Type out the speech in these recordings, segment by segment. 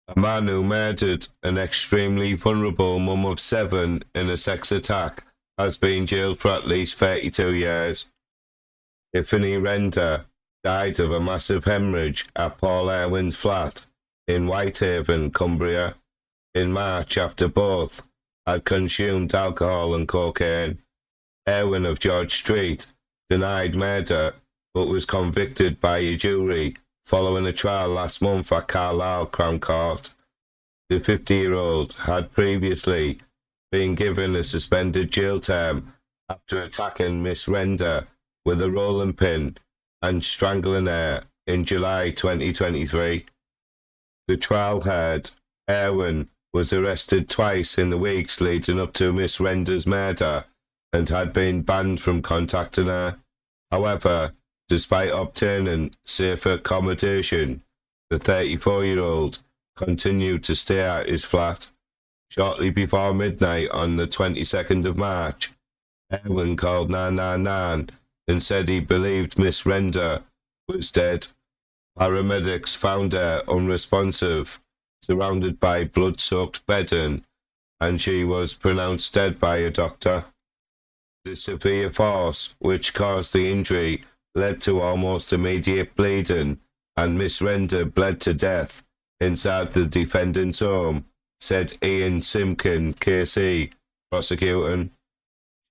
A man who murdered an extremely vulnerable mum of 7 in a sex attack has been jailed for at least 32 years. Tiffany Render died of a massive hemorrhage at Paul Irwin's flat in Whitehaven, Cumbria, in March after both had consumed alcohol and cocaine. Irwin of George Street denied murder but was convicted by a jury following a trial last month at Carlisle Crown Court. The 50-year-old had previously been given a suspended jail term after attacking Miss Render with a rolling pin and strangling her in July 2023. The trial heard Irwin was arrested twice in the weeks leading up to Miss Render's murder and had been banned from contacting her. However, despite obtaining safer accommodation, the 34-year-old continued to stay at his flat. Shortly before midnight on the 22nd of March, Irwin called 999 and said he believed Miss Render was dead. Paramedics found her unresponsive, surrounded by blood-soaked bedding, and she was pronounced dead by a doctor. The severe force which caused the injury led to almost immediate bleeding, and Miss Render bled to death inside the defendant's home, said Ian Simkin, KC, prosecuting.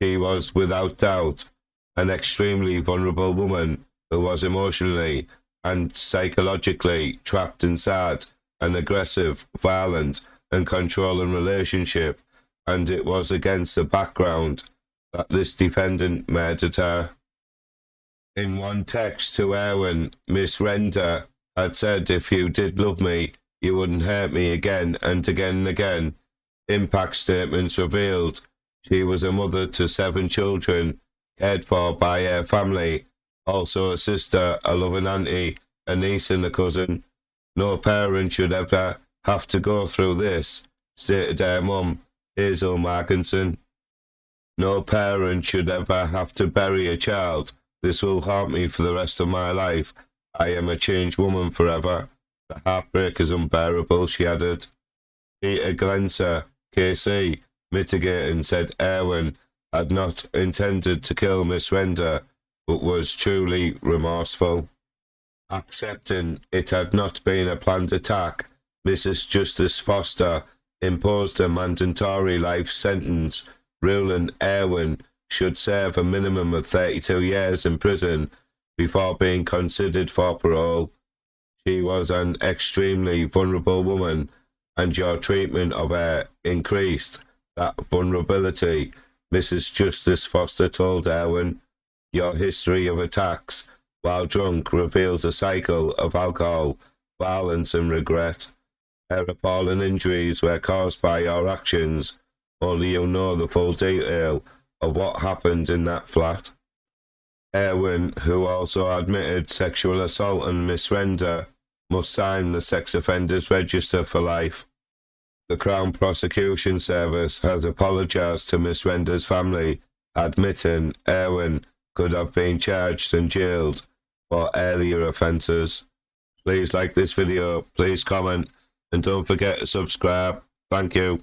She was without doubt an extremely vulnerable woman who was emotionally and psychologically trapped inside an aggressive, violent and controlling relationship, and it was against the background that this defendant murdered her. In one text to Irwin, Miss Render had said, "If you did love me, you wouldn't hurt me again and again and again." Impact statements revealed she was a mother to 7 children, cared for by her family, also a sister, a loving auntie, a niece and a cousin. "No parent should ever have to go through this," stated her mum, Hazel Markinson. "No parent should ever have to bury a child. This will haunt me for the rest of my life. I am a changed woman forever. The heartbreak is unbearable," she added. Peter Glenser, KC, mitigating, said Irwin had not intended to kill Miss Render, but was truly remorseful. Accepting it had not been a planned attack, Mrs. Justice Foster imposed a mandatory life sentence, ruling Irwin should serve a minimum of 32 years in prison before being considered for parole. She was an extremely vulnerable woman, and your treatment of her increased that vulnerability, Mrs. Justice Foster told Irwin. Your history of attacks while drunk reveals a cycle of alcohol, violence and regret. Her appalling injuries were caused by your actions. Only you know the full detail of what happened in that flat. Irwin, who also admitted sexual assault on Miss Render, must sign the sex offenders register for life. The Crown Prosecution Service has apologised to Miss Render's family, admitting Irwin could have been charged and jailed for earlier offences. Please like this video, please comment, and don't forget to subscribe. Thank you.